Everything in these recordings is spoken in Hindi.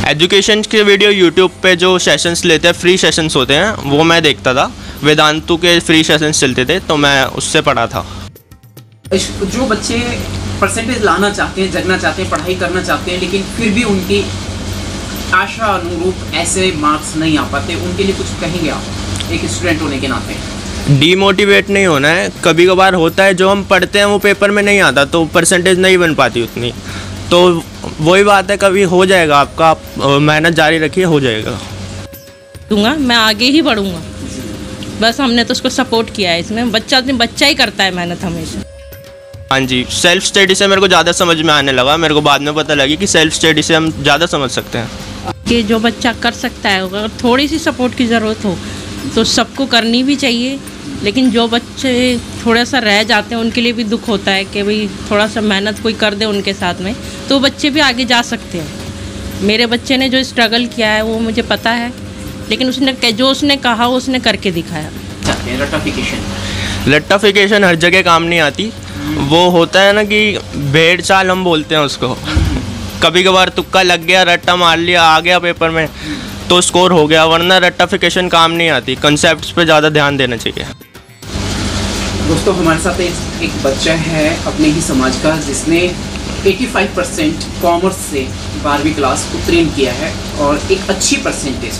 एजुकेशन के वीडियो यूट्यूब पे जो सेशंस लेते हैं, फ्री सेशंस होते हैं, वो मैं देखता था। वेदांतु के फ्री सेशंस चलते थे तो मैं उससे पढ़ा था। जो बच्चे परसेंटेज लाना चाहते हैं, जगना चाहते हैं, पढ़ाई करना चाहते हैं, लेकिन फिर भी उनकी आशा अनुरूप ऐसे मार्क्स नहीं आ पाते, उनके लिए कुछ कहेंगे आप एक स्टूडेंट होने के नाते? डीमोटिवेट नहीं होना है। कभी कभार होता है जो हम पढ़ते हैं वो पेपर में नहीं आता तो परसेंटेज नहीं बन पाती उतनी, तो वही बात है, कभी हो जाएगा आपका, आप मेहनत जारी रखिए, हो जाएगा। दूंगा, मैं आगे ही बढ़ूंगा, बस हमने तो उसको सपोर्ट किया है इसमें। बच्चा ही करता है मेहनत हमेशा। हाँ जी, सेल्फ स्टडी से मेरे को ज़्यादा समझ में आने लगा। मेरे को बाद में पता लगी कि सेल्फ स्टडी से हम ज़्यादा समझ सकते हैं कि जो बच्चा कर सकता है, अगर थोड़ी सी सपोर्ट की ज़रूरत हो तो सबको करनी भी चाहिए, लेकिन जो बच्चे थोड़ा सा रह जाते हैं उनके लिए भी दुख होता है कि भाई थोड़ा सा मेहनत कोई कर दे उनके साथ में, तो बच्चे भी आगे जा सकते हैं। मेरे बच्चे ने जो स्ट्रगल किया है वो मुझे पता है, लेकिन उसने कहा वो उसने करके दिखाया। रट्टाफिकेशन हर जगह काम नहीं आती। वो होता है ना कि भेड़ चाल हम बोलते हैं उसको। कभी कभार तुक्का लग गया, रट्टा मार लिया, आ गया पेपर में तो स्कोर हो गया, वरना रट्टाफिकेशन काम नहीं आती। कंसेप्ट्स पे ज़्यादा ध्यान देना चाहिए। दोस्तों, हमारे साथ एक बच्चा है अपने ही समाज का जिसने 85% कॉमर्स से 12वीं क्लास उत्तीर्ण किया है और एक अच्छी परसेंटेज।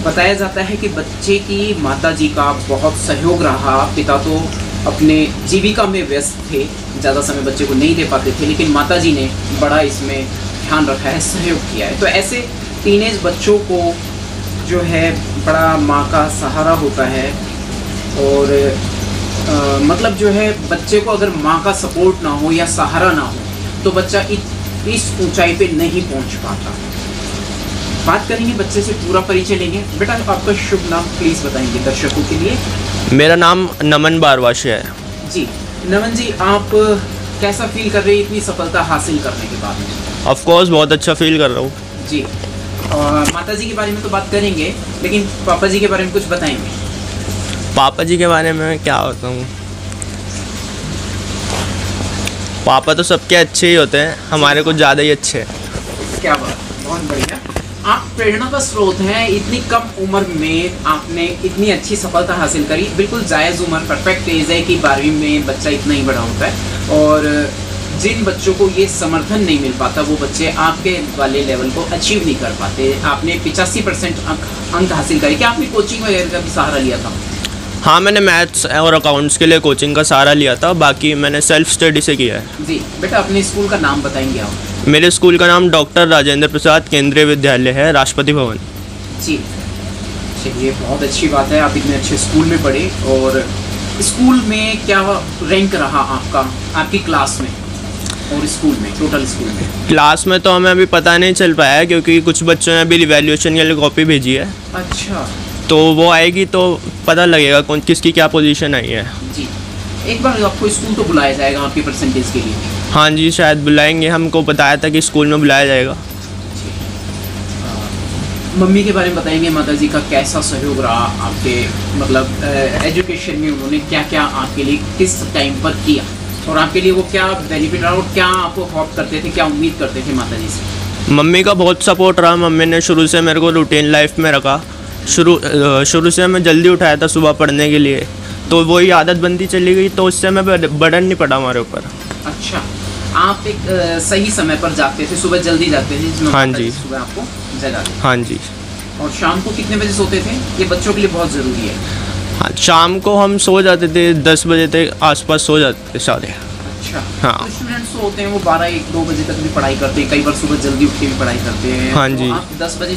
बताया जाता है कि बच्चे की माताजी का बहुत सहयोग रहा। पिता तो अपने जीविका में व्यस्त थे, ज़्यादा समय बच्चे को नहीं दे पाते थे, लेकिन माताजी ने बड़ा इसमें ध्यान रखा है, सहयोग किया है। तो ऐसे टीनेज बच्चों को जो है बड़ा माँ का सहारा होता है और मतलब जो है बच्चे को अगर माँ का सपोर्ट ना हो या सहारा ना हो तो बच्चा इस ऊंचाई पे नहीं पहुँच पाता। बात करेंगे बच्चे से, पूरा परिचय लेंगे। बेटा, आपका शुभ नाम प्लीज़ बताएंगे दर्शकों के लिए? मेरा नाम नमन बारवाशी है। जी नमन जी, आप कैसा फील कर रहे हैं इतनी सफलता हासिल करने के बाद? ऑफ कोर्स बहुत अच्छा फील कर रहा हूँ जी। और माता जी के बारे में तो बात करेंगे, लेकिन पापा जी के बारे में कुछ बताएंगे? पापा जी के बारे में क्या बताऊँ, पापा तो सबके अच्छे ही होते हैं, हमारे कुछ ज़्यादा ही अच्छे हैं। क्या बात, बहुत बढ़िया। आप प्रेरणा का स्रोत हैं। इतनी कम उम्र में आपने इतनी अच्छी सफलता हासिल करी। बिल्कुल जायज़ उम्र, परफेक्ट एज है कि 12वीं में बच्चा इतना ही बड़ा होता है, और जिन बच्चों को ये समर्थन नहीं मिल पाता वो बच्चे आपके वाले लेवल को अचीव नहीं कर पाते। आपने 85% अंक हासिल करे। क्या आपने कोचिंग वगैरह का भी सहारा लिया था? हाँ, मैंने मैथ्स और अकाउंट्स के लिए कोचिंग का सहारा लिया था, बाकी मैंने सेल्फ स्टडी से किया है। जी बेटा, अपने स्कूल का नाम बताएंगे आप? मेरे स्कूल का नाम डॉक्टर राजेंद्र प्रसाद केंद्रीय विद्यालय है, राष्ट्रपति भवन। जी चलिए, बहुत अच्छी बात है, आप इतने अच्छे स्कूल में पढ़े। और स्कूल में क्या रैंक रहा आपका, आपकी क्लास में और स्कूल में, टोटल स्कूल में? क्लास में तो हमें अभी पता नहीं चल पाया है क्योंकि कुछ बच्चों ने अभी रिवैल्यूएशन के लिए कॉपी भेजी है। अच्छा, तो वो आएगी तो पता लगेगा कौन किसकी क्या पोजीशन आई है। जी, एक बार आपको स्कूल तो बुलाया जाएगा आपकी परसेंटेज के लिए? हाँ जी, शायद बुलाएंगे, हमको बताया था कि स्कूल में बुलाया जाएगा। मम्मी के बारे में बताएंगे, माता जी का कैसा सहयोग रहा आपके मतलब एजुकेशन में? उन्होंने क्या क्या आपके लिए किस टाइम पर किया और आपके लिए वो क्या बेनिफिट रहा और क्या आप होप करते थे, क्या उम्मीद करते थे माता जी से? मम्मी का बहुत सपोर्ट रहा। मम्मी ने शुरू से मेरे को रूटीन लाइफ में रखा। शुरू से मैं जल्दी उठाया था सुबह पढ़ने के लिए, तो वही आदत बनती चली गई, तो उससे मैं बर्डन नहीं पड़ा हमारे ऊपर। अच्छा, आप एक सही समय पर जाते थे, सुबह जल्दी जाते थे? हाँ जी, सुबह आपको जगा? हाँ जी। और शाम को कितने बजे सोते थे? ये बच्चों के लिए बहुत ज़रूरी है। हाँ, शाम को हम सो जाते थे 10 बजे तक आसपास सो जाते थे सारे। अच्छा, हाँ। तो स्टूडेंट्स होते हैं वो 12-1-2 बजे तक भी पढ़ाई करते हैं, कई बार सुबह जल्दी उठ के भी पढ़ाई करते हैं। हाँ तो जी। आप 10 बजे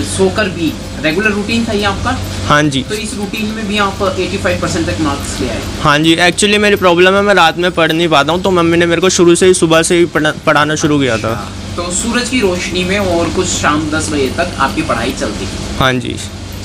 सोकर भी रेगुलर रूटीन था ये आपका? हाँ जी। तो इस रूटीन में भी आप 85% तक मार्क्स ले आए? हाँ जी, एक्चुअली मेरी प्रॉब्लम है, मैं रात में पढ़ नहीं पाता हूँ, तो मम्मी ने मेरे को शुरू से ही सुबह से ही पढ़ाना शुरू किया था। तो सूरज की रोशनी में और कुछ शाम 10 बजे तक आपकी पढ़ाई चलती थी? हाँ जी।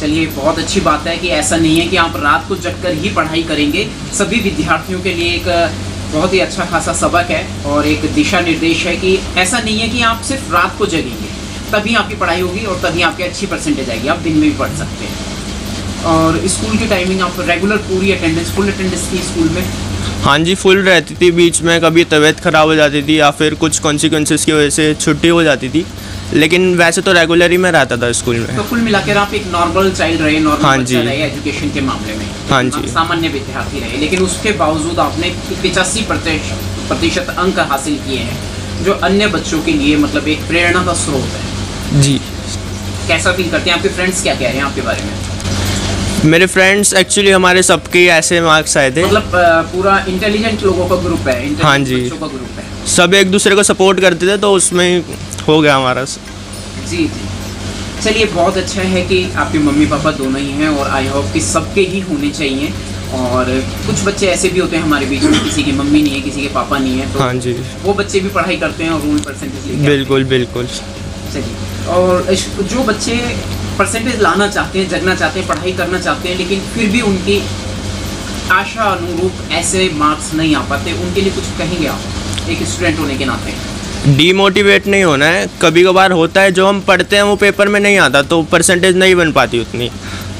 चलिए, बहुत अच्छी बात है कि ऐसा नहीं है कि आप रात को जगकर ही पढ़ाई करेंगे। सभी विद्यार्थियों के लिए एक बहुत ही अच्छा खासा सबक है और एक दिशा निर्देश है कि ऐसा नहीं है कि आप सिर्फ रात को जगेंगे तभी आपकी पढ़ाई होगी और तभी आपकी अच्छी परसेंटेज आएगी। आप दिन में भी पढ़ सकते हैं। और स्कूल की टाइमिंग आप रेगुलर पूरी अटेंडेंस, फुल अटेंडेंस थी स्कूल में? हाँ जी, फुल रहती थी। बीच में कभी तबीयत ख़राब हो जाती थी या फिर कुछ कॉन्सिक्वेंसेस की वजह से छुट्टी हो जाती थी, लेकिन वैसे तो रेगुलर ही मैं रहता था स्कूल में। तो कुल मिलाकर आप एक नॉर्मल चाइल्ड रहे, नॉर्मल हाँ बच्चा जी। रहे एजुकेशन के मामले में। हाँ जी। सामान्य विद्यार्थी रहे, लेकिन उसके बावजूद आपने 85% अंक हासिल किए हैं, जो अन्य बच्चों के लिए मतलब एक प्रेरणा का स्रोत है। जी। कैसा फील करते हैं? आपके फ्रेंड्स क्या कह रहे हैं आपके बारे में? मेरे फ्रेंड्स एक्चुअली हमारे सबके ऐसे मार्क्स आए थे, मतलब पूरा इंटेलिजेंट लोगों का ग्रुप है, हाँ जी। बच्चों का ग्रुप है। सब एक दूसरे को सपोर्ट करते थे, तो उसमें हो गया हमारा। जी जी, चलिए बहुत अच्छा है कि आपके मम्मी पापा दोनों ही हैं, और आई होप कि सबके ही होने चाहिए। और कुछ बच्चे ऐसे भी होते हैं हमारे बीच में, किसी की मम्मी नहीं है, किसी के पापा नहीं है, तो हाँ जी, वो बच्चे भी पढ़ाई करते हैं और वो भी परसेंटेज लेके आते हैं। बिल्कुल बिल्कुल। चलिए, और जो बच्चे परसेंटेज लाना चाहते हैं, जगना चाहते हैं, पढ़ाई करना चाहते हैं, लेकिन फिर भी उनकी आशा अनुरूप ऐसे मार्क्स नहीं आ पाते, उनके लिए कुछ कहेंगे आप एक स्टूडेंट होने के नाते? डीमोटिवेट नहीं होना है। कभी कभार होता है जो हम पढ़ते हैं वो पेपर में नहीं आता, तो परसेंटेज नहीं बन पाती उतनी,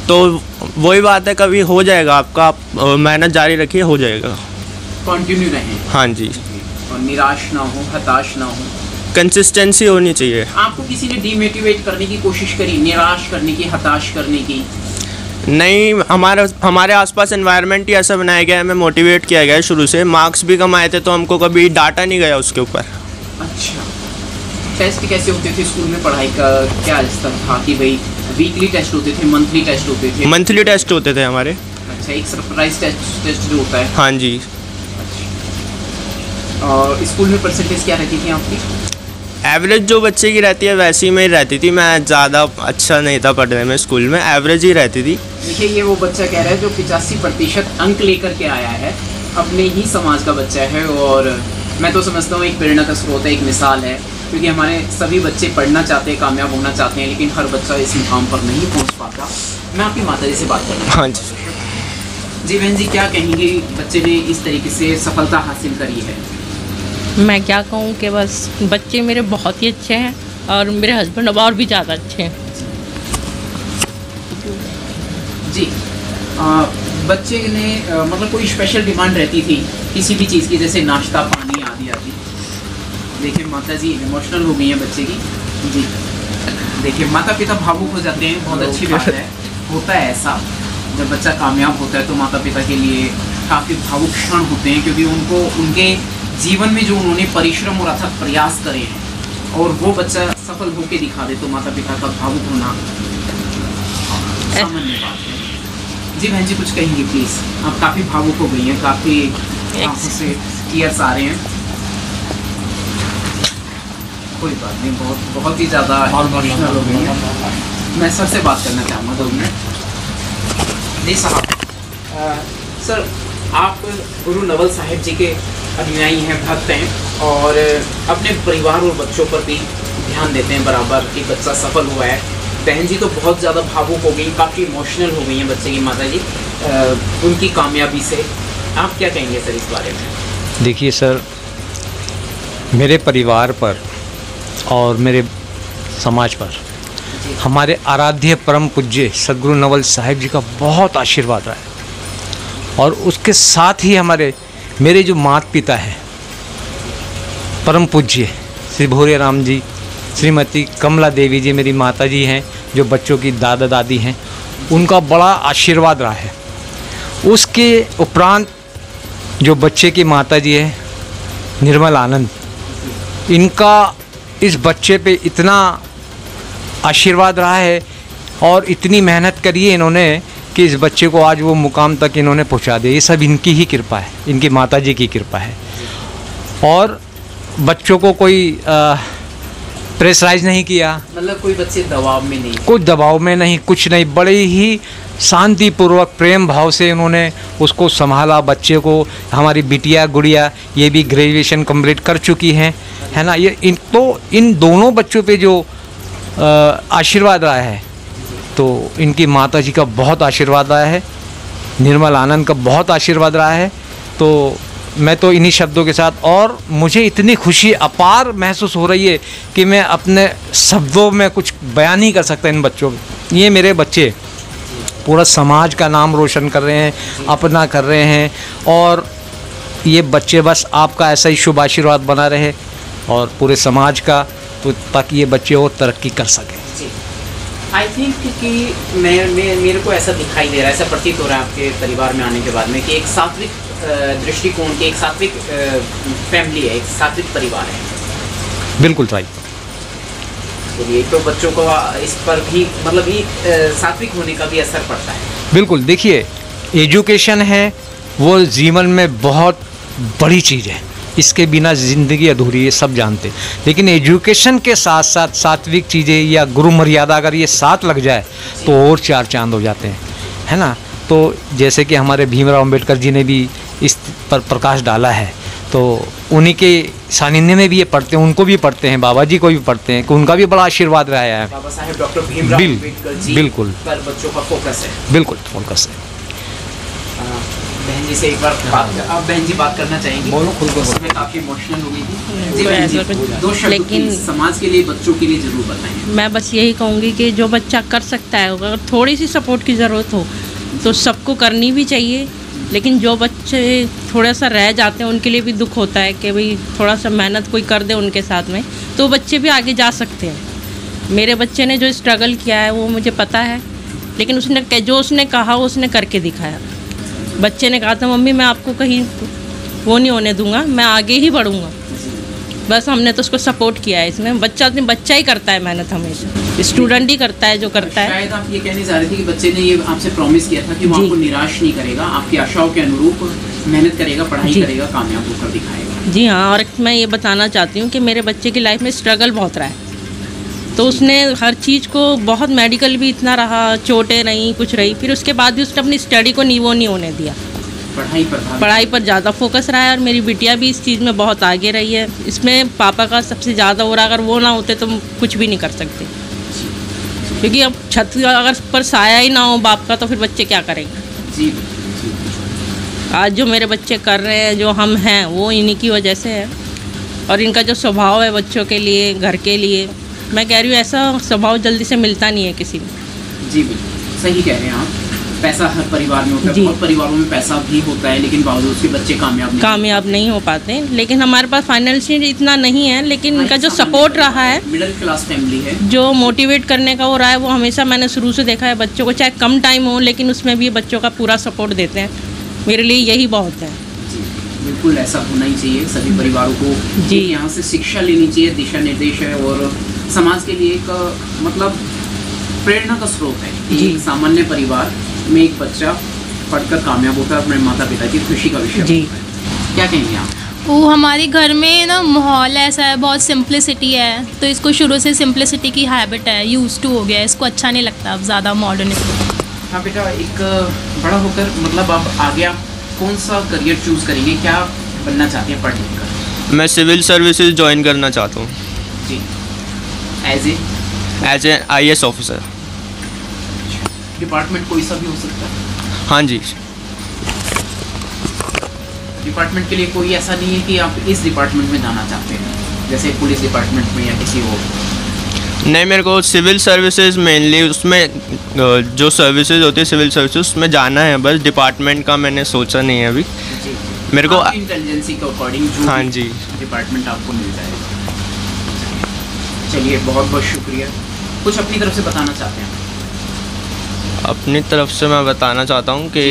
तो वही बात है, कभी हो जाएगा आपका, आप मेहनत जारी रखिए, हो जाएगा। कंटिन्यू रहें। हाँ जी, और निराश ना हो, हताश ना हो, कंसिस्टेंसी होनी चाहिए। आपको किसी ने डीमोटिवेट करने की कोशिश करी, निराश करने की, हताश करने की? नहीं, हमारे आसपास एनवायरनमेंट ही ऐसा बनाया गया है, हमें मोटिवेट किया गया है शुरू से। मार्क्स भी कम आए थे तो हमको कभी डांटा नहीं गया उसके ऊपर। अच्छा, टेस्ट कैसे होते थे स्कूल में? पढ़ाई का क्या स्तर था कि भाई वीकली टेस्ट होते थे, मंथली टेस्ट होते थे? मंथली टेस्ट होते थे हमारे। अच्छा, एक सरप्राइज टेस्ट जो होता है। हाँ जी। और स्कूल में परसेंटेज क्या रहती थी आपकी? एवरेज जो बच्चे की रहती है वैसी में ही रहती थी। मैं ज़्यादा अच्छा नहीं था पढ़ने में, स्कूल में एवरेज ही रहती थी। देखिए, ये वो बच्चा कह रहा है जो 85% अंक लेकर के आया है, अपने ही समाज का बच्चा है, और मैं तो समझता हूँ एक प्रेरणा का स्रोत है, एक मिसाल है, क्योंकि हमारे सभी बच्चे पढ़ना चाहते हैं, कामयाब होना चाहते हैं, लेकिन हर बच्चा इस मुकाम पर नहीं पहुँच पाता। मैं आपकी माता जी से बात कर रहा हूँ। हाँ जी। जी बहन जी, क्या कहेंगे, बच्चे ने इस तरीके से सफलता हासिल करी है? मैं क्या कहूँ कि बस बच्चे मेरे बहुत ही अच्छे हैं, और मेरे हस्बैंड अब और भी ज़्यादा अच्छे हैं। जी, बच्चे ने मतलब कोई स्पेशल डिमांड रहती थी किसी भी चीज़ की, जैसे नाश्ता, पानी आदि आदि? देखिए माता जी इमोशनल हो गई हैं बच्चे की। जी, देखिए माता पिता भावुक हो जाते हैं, बहुत अच्छी बात है, होता है ऐसा। जब बच्चा कामयाब होता है तो माता पिता के लिए काफ़ी भावुक क्षण होते हैं, क्योंकि उनको उनके जीवन में जो उन्होंने परिश्रम और अथक प्रयास करे हैं, और वो बच्चा सफल होकर दिखा दे, तो माता पिता का भावुक होना सामान्य बात है। जी बहन जी, कुछ कहेंगी प्लीज़? आप काफ़ी भावुक हो गई हैं, काफ़ी आंखों से टीयर्स आ रहे हैं। कोई बात नहीं, बहुत ही ज़्यादा इमोशनल हो गई हैं। मैं सर से बात करना चाहूँगा 2 मिनट। जी साहब, सर आप गुरु नवल साहिब जी के अनुयायी हैं, भक्त हैं, और अपने परिवार और बच्चों पर भी ध्यान देते हैं बराबर कि बच्चा सफल हुआ है। बहन जी तो बहुत ज़्यादा भावुक हो गई, काफ़ी इमोशनल हो गई हैं बच्चे की माता जी उनकी कामयाबी से। आप क्या कहेंगे सर इस बारे में? देखिए सर, मेरे परिवार पर और मेरे समाज पर हमारे आराध्य परम पूज्य सद्गुरु नवल साहिब जी का बहुत आशीर्वाद रहा है, और उसके साथ ही मेरे जो माता पिता हैं, परम पूज्य श्री भूरे राम जी, श्रीमती कमला देवी जी मेरी माता जी हैं, जो बच्चों की दादा दादी हैं, उनका बड़ा आशीर्वाद रहा है। उसके उपरांत जो बच्चे की माता जी है निर्मल आनंद, इनका इस बच्चे पे इतना आशीर्वाद रहा है और इतनी मेहनत करी है इन्होंने कि इस बच्चे को आज वो मुकाम तक इन्होंने पहुंचा दिया। ये सब इनकी ही कृपा है, इनकी माता जी की कृपा है। और बच्चों को कोई प्रेशराइज नहीं किया, मतलब कोई बच्चे दबाव में नहीं? कुछ दबाव में नहीं, कुछ नहीं, बड़े ही शांतिपूर्वक प्रेम भाव से उन्होंने उसको संभाला बच्चे को। हमारी बिटिया गुड़िया ये भी ग्रेजुएशन कंप्लीट कर चुकी हैं, है ना। ये इन दोनों बच्चों पे जो आशीर्वाद रहा है, तो इनकी माता जी का बहुत आशीर्वाद रहा है, निर्मल आनंद का बहुत आशीर्वाद रहा है। तो मैं तो इन्हीं शब्दों के साथ, और मुझे इतनी खुशी अपार महसूस हो रही है कि मैं अपने शब्दों में कुछ बयान नहीं कर सकता इन बच्चों को। ये मेरे बच्चे पूरा समाज का नाम रोशन कर रहे हैं, अपना कर रहे हैं, और ये बच्चे बस आपका ऐसा ही शुभ आशीर्वाद बना रहे, और पूरे समाज का तो ताकि ये बच्चे और तरक्की कर सकें। आई थिंक कि मेरे को ऐसा दिखाई दे रहा है, ऐसा प्रतीत हो रहा है आपके परिवार में आने के बाद में कि एक सात्विक दृष्टिकोण के, एक सात्विक फैमिली है, एक सात्विक परिवार है। बिल्कुल राइट। चलिए, तो बच्चों को इस पर भी मतलब ही सात्विक होने का भी असर पड़ता है। बिल्कुल, देखिए एजुकेशन है वो जीवन में बहुत बड़ी चीज़ है, इसके बिना ज़िंदगी अधूरी है, सब जानते हैं। लेकिन एजुकेशन के साथ साथ सात्विक चीज़ें या गुरु मर्यादा अगर ये साथ लग जाए तो और चार चांद हो जाते हैं, है ना। तो जैसे कि हमारे भीमराव अम्बेडकर जी ने भी इस पर प्रकाश डाला है, तो उन्हीं के सानिध्य में भी ये पढ़ते हैं, उनको भी पढ़ते हैं, बाबा जी को भी पढ़ते हैं, कि उनका भी बड़ा आशीर्वाद रहा है। बाबा साहेब डॉक्टर भीमराव अम्बेडकर जी बिल्कुल पर बच्चों का फोकस है। बिल्कुल फोकस है। बहन जी से एक बार अब बहन जी बात करना चाहेंगी। बोलो, खुल के उसमें काफ़ी इमोशनल हो गई थी जी। तो बहन जी, ऐसा कुछ- दो शब्द लेकिन- प्लीज समाज के लिए, बच्चों के लिए जरूर बताएं। मैं बस यही कहूँगी कि जो बच्चा कर सकता है, अगर थोड़ी सी सपोर्ट की ज़रूरत हो तो सबको करनी भी चाहिए। लेकिन जो बच्चे थोड़ा सा रह जाते हैं उनके लिए भी दुख होता है कि भाई थोड़ा सा मेहनत कोई कर दे उनके साथ में, तो बच्चे भी आगे जा सकते हैं। मेरे बच्चे ने जो स्ट्रगल किया है वो मुझे पता है, लेकिन उसने जो उसने कहा उसने करके दिखाया। बच्चे ने कहा था मम्मी मैं आपको कहीं वो नहीं होने दूंगा, मैं आगे ही बढ़ूंगा। बस हमने तो उसको सपोर्ट किया है इसमें। बच्चा ही करता है मेहनत, हमेशा स्टूडेंट ही करता है जो करता है। शायद आप ये कहने जा रहे थे कि बच्चे ने ये आपसे प्रॉमिस किया था कि वो जी। आपको निराश नहीं करेगा, आपकी आशाओं के अनुरूप मेहनत करेगा, पढ़ाई जी। करेगा, कामयाब होकर दिखाएगा। जी हाँ, और मैं ये बताना चाहती हूँ कि मेरे बच्चे की लाइफ में स्ट्रगल बहुत रहा है, तो उसने हर चीज़ को बहुत, मेडिकल भी इतना रहा, चोटें रहीं, कुछ रही, फिर उसके बाद भी उसने अपनी स्टडी को वो नहीं होने दिया। पढ़ाई पर ज़्यादा फोकस रहा है, और मेरी बिटिया भी इस चीज़ में बहुत आगे रही है। इसमें पापा का सबसे ज़्यादा हो रहा है, अगर वो ना होते तो कुछ भी नहीं कर सकते, क्योंकि अब छत अगर पर साया ही ना हो बाप का तो फिर बच्चे क्या करेंगे। जी। आज जो मेरे बच्चे कर रहे हैं, जो हम हैं, वो इन्हीं की वजह से है। और इनका जो स्वभाव है बच्चों के लिए, घर के लिए, मैं कह रही हूँ ऐसा स्वभाव जल्दी से मिलता नहीं है किसी में। जी बिल्कुल सही कह रहे हैं आप। पैसा हर परिवार में होता है, जी। बहुत परिवारों में पैसा भी होता है, लेकिन बावजूद उसके बच्चे कामयाब नहीं हो पाते। लेकिन हमारे पास फाइनेंशियल इतना नहीं है, लेकिन इनका जो सपोर्ट रहा है, मिडिल क्लास फैमिली है, जो मोटिवेट करने का हो रहा है, वो हमेशा मैंने शुरू से देखा है। बच्चों को चाहे कम टाइम हो, लेकिन उसमें भी बच्चों का पूरा सपोर्ट देते हैं। मेरे लिए यही बहुत है। जी बिल्कुल ऐसा होना ही चाहिए। सभी परिवारों को जी। यहाँ से शिक्षा लेनी चाहिए, दिशा निर्देश है, और समाज के लिए एक मतलब प्रेरणा का स्रोत है कि जी। एक सामान्य परिवार में एक बच्चा पढ़कर कामयाब होता है, अपने माता पिता की खुशी का विषय जी। होता है। क्या कहेंगे आप? वो हमारे घर में ना माहौल ऐसा है, बहुत सिंप्लिसिटी है, तो इसको शुरू से सिंप्लिसिटी की हैबिट है, यूज टू हो गया है, इसको अच्छा नहीं लगता अब ज़्यादा मॉडर्न। हाँ बेटा, एक बड़ा होकर मतलब अब आगे आप कौन सा करियर चूज़ करेंगे, क्या बनना चाहते हैं पढ़ लिख कर? मैं सिविल सर्विसेज ज्वाइन करना चाहता हूँ, जी। As a IAS officer. Department कोई सा भी हो सकता है? हाँ जी। डिपार्टमेंट के लिए कोई ऐसा नहीं है कि आप इस डिपार्टमेंट में जाना चाहते हैं, जैसे पुलिस डिपार्टमेंट में या किसी और? नहीं, मेरे को सिविल सर्विसेज मेनली, उसमें जो सर्विसेज होती है सिविल सर्विसेज, उसमें जाना है बस। डिपार्टमेंट का मैंने सोचा नहीं है अभी। जी। मेरे को इंटेलिजेंसी के अकॉर्डिंग जो हाँ भी जी। डिपार्टमेंट आपको मिल जाएगा। चलिए बहुत बहुत शुक्रिया। कुछ अपनी तरफ से बताना चाहते हैं? अपनी तरफ से मैं बताना चाहता हूँ कि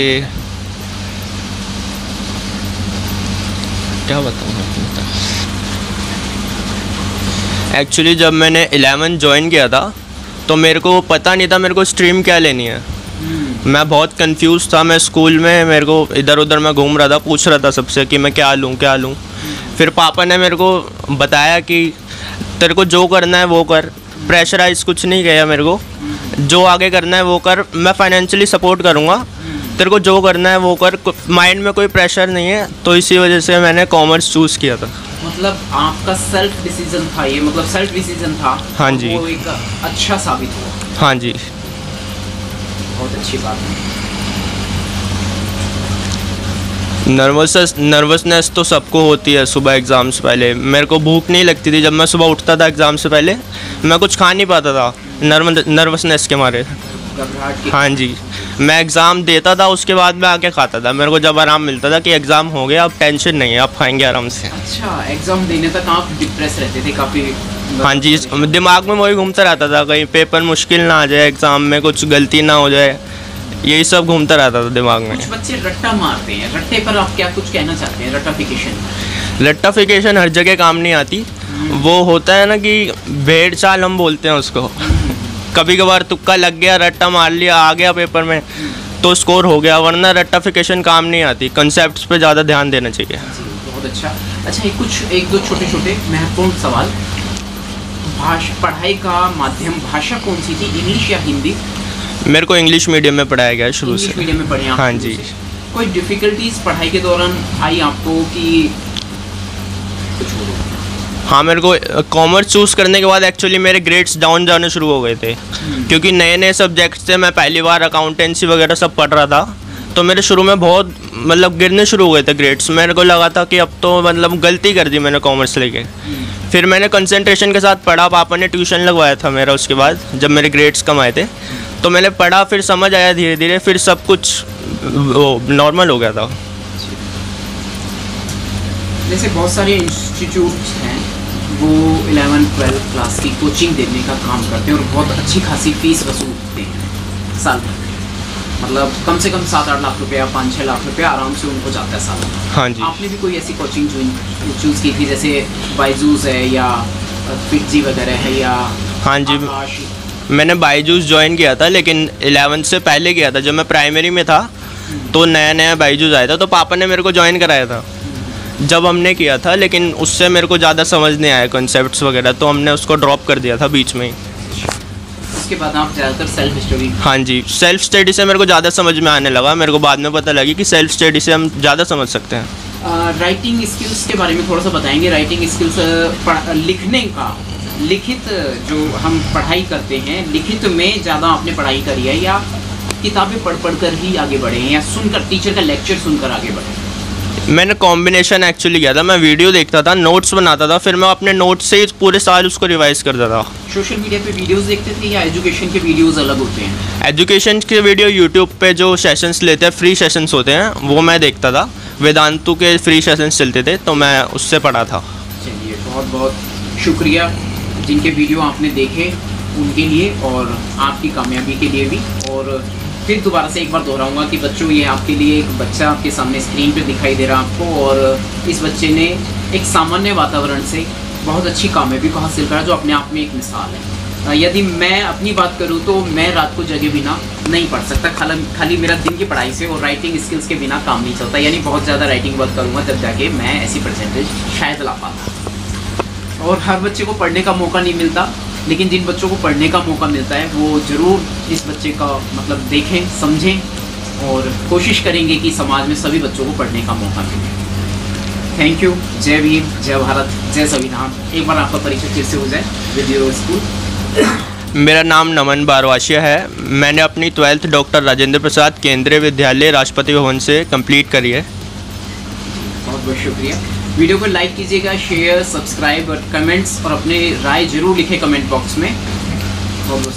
क्या बताऊँ अपनी तरफ से। एक्चुअली जब मैंने 11 ज्वाइन किया था तो मेरे को पता नहीं था मेरे को स्ट्रीम क्या लेनी है। मैं बहुत कंफ्यूज था। मैं स्कूल में मेरे को इधर उधर मैं घूम रहा था, पूछ रहा था सबसे कि मैं क्या लूँ। फिर पापा ने मेरे को बताया कि तेरे को जो करना है वो कर, प्रेशराइज कुछ नहीं किया मेरे को, जो आगे करना है वो कर, मैं फाइनेंशियली सपोर्ट करूँगा, तेरे को जो करना है वो कर, माइंड में कोई प्रेशर नहीं है। तो इसी वजह से मैंने कॉमर्स चूज़ किया था। मतलब आपका सेल्फ डिसीजन था ये, मतलब सेल्फ डिसीजन था। हाँ जी। वो एक अच्छा साबित हुआ। हाँ जी। बहुत अच्छी बात है। नर्वसनेस तो सबको होती है सुबह एग्ज़ाम से पहले। मेरे को भूख नहीं लगती थी जब मैं सुबह उठता था एग्ज़ाम से पहले, मैं कुछ खा नहीं पाता था नर्वसनेस के मारे। घबराहट की। हाँ जी। मैं एग्ज़ाम देता था, उसके बाद में आके खाता था। मेरे को जब आराम मिलता था कि एग्ज़ाम हो गया, अब टेंशन नहीं है, अब खाएंगे आराम से। अच्छा, एग्जाम देने तक आप डिप्रेस रहते थे काफ़ी हाँ जी, दिमाग में वही घूमता रहता था, कहीं पेपर मुश्किल ना आ जाए, एग्ज़ाम में कुछ गलती ना हो जाए, यही सब घूमता रहता था दिमाग में। कुछ बच्चे रट्टा मारते हैं, रट्टे पर आप क्या कुछ कहना चाहते हैं? रट्टाफिकेशन लट्टाफिकेशन हर जगह काम नहीं आती। वो होता है ना कि भेड़ चाल हम बोलते हैं उसको। कभी कभार तुक्का लग गया, रट्टा मार लिया, आ गया पेपर में तो स्कोर हो गया, वरना रट्टाफिकेशन काम नहीं आती। कंसेप्ट्स पे ज़्यादा ध्यान देना चाहिए। बहुत अच्छा। अच्छा, एक दो छोटे छोटे महत्वपूर्ण सवाल। पढ़ाई का माध्यम भाषा कौन सी थी, इंग्लिश या हिंदी? मेरे को इंग्लिश मीडियम में पढ़ाया गया शुरू से। इंग्लिश मीडियम में पढ़े आप? हाँ जी। कोई डिफ़िकल्टीज पढ़ाई के दौरान आई आपको कि कुछ हो? हाँ, मेरे को कॉमर्स चूज़ करने के बाद एक्चुअली मेरे ग्रेड्स डाउन जाने शुरू हो गए थे, क्योंकि नए नए सब्जेक्ट्स थे। मैं पहली बार अकाउंटेंसी वगैरह सब पढ़ रहा था, तो मेरे शुरू में बहुत मतलब गिरने शुरू हो गए थे ग्रेड्स। मेरे को लगा था कि अब तो मतलब गलती कर दी मैंने कॉमर्स लेके। फिर मैंने कंसंट्रेशन के साथ पढ़ा, पापा ने ट्यूशन लगवाया था मेरा उसके बाद, जब मेरे ग्रेड्स कम आए थे तो मैंने पढ़ा, फिर समझ आया धीरे धीरे, फिर सब कुछ नॉर्मल हो गया था। जैसे बहुत सारे इंस्टीट्यूट्स हैं वो 11-12 क्लास की कोचिंग देने का काम करते हैं और बहुत अच्छी खासी फीस वसूलते हैं साल भर। मतलब कम से कम 7-8 लाख रुपया, 5-6 लाख रुपया आराम से उनको जाता है साल में। हाँ जी। आपने भी कोई ऐसी कोचिंग चूज़ की थी, जैसे बायजूस है या फिटजी वगैरह है या? हाँ जी, मैंने बायजूस ज्वाइन किया था, लेकिन 11th से पहले किया था। जब मैं प्राइमरी में था तो नया नया बायजूस आया था, तो पापा ने मेरे को ज्वाइन कराया था जब हमने किया था, लेकिन उससे मेरे को ज़्यादा समझ नहीं आया कॉन्सेप्ट्स वगैरह, तो हमने उसको ड्रॉप कर दिया था बीच में ही। उसके बाद आप ज़्यादातर सेल्फ स्टडी? हाँ जी, सेल्फ स्टडी से मेरे को ज़्यादा समझ में आने लगा। मेरे को बाद में पता लगी कि सेल्फ स्टडी से हम ज़्यादा समझ सकते हैं। राइटिंग स्किल्स के बारे में थोड़ा सा बताएंगे। राइटिंग स्किल्स लिखने का, लिखित जो हम पढ़ाई करते हैं, लिखित में ज़्यादा आपने पढ़ाई करी है या किताबें पढ़ कर ही आगे बढ़े हैं या सुनकर टीचर का लेक्चर सुनकर आगे बढ़े? मैंने कॉम्बिनेशन एक्चुअली किया था। मैं वीडियो देखता था, नोट्स बनाता था, फिर मैं अपने नोट्स से ही पूरे साल उसको रिवाइज करता था। सोशल मीडिया पे वीडियोस देखते थे या एजुकेशन के वीडियोस अलग होते हैं? एजुकेशन के वीडियो यूट्यूब पे जो सेशंस लेते हैं, फ्री सेशंस होते हैं, वो मैं देखता था। वेदांतु के फ्री सेशंस चलते थे तो मैं उससे पढ़ा था। चलिए, बहुत बहुत शुक्रिया जिनके वीडियो आपने देखे उनके लिए और आपकी कामयाबी के लिए भी। और फिर दोबारा से एक बार दोहराऊंगा कि बच्चों, ये आपके लिए एक बच्चा आपके सामने स्क्रीन पे दिखाई दे रहा है आपको, और इस बच्चे ने एक सामान्य वातावरण से बहुत अच्छी कामयाबी को हासिल करा, जो अपने आप में एक मिसाल है। यदि मैं अपनी बात करूं तो मैं रात को जगे बिना नहीं पढ़ सकता, खाली मेरा दिन की पढ़ाई से और राइटिंग स्किल्स के बिना काम नहीं चलता। यानी बहुत ज़्यादा राइटिंग वर्क करूँगा तब जाके मैं ऐसी परसेंटेज शायद ला पाता। और हर बच्चे को पढ़ने का मौका नहीं मिलता, लेकिन जिन बच्चों को पढ़ने का मौका मिलता है वो ज़रूर इस बच्चे का मतलब देखें, समझें और कोशिश करेंगे कि समाज में सभी बच्चों को पढ़ने का मौका मिले। Thank you. जय भीम, जय भारत, जय संविधान। एक बार आपका परिचय फिर से हो जाए विद योर स्कूल। मेरा नाम नमन बारवाशिया है। मैंने अपनी 12th डॉक्टर राजेंद्र प्रसाद केंद्रीय विद्यालय राष्ट्रपति भवन से कंप्लीट करी है। बहुत बहुत शुक्रिया। वीडियो को लाइक कीजिएगा, शेयर, सब्सक्राइब और कमेंट्स, और अपने राय जरूर लिखें कमेंट बॉक्स में। बहुत बहुत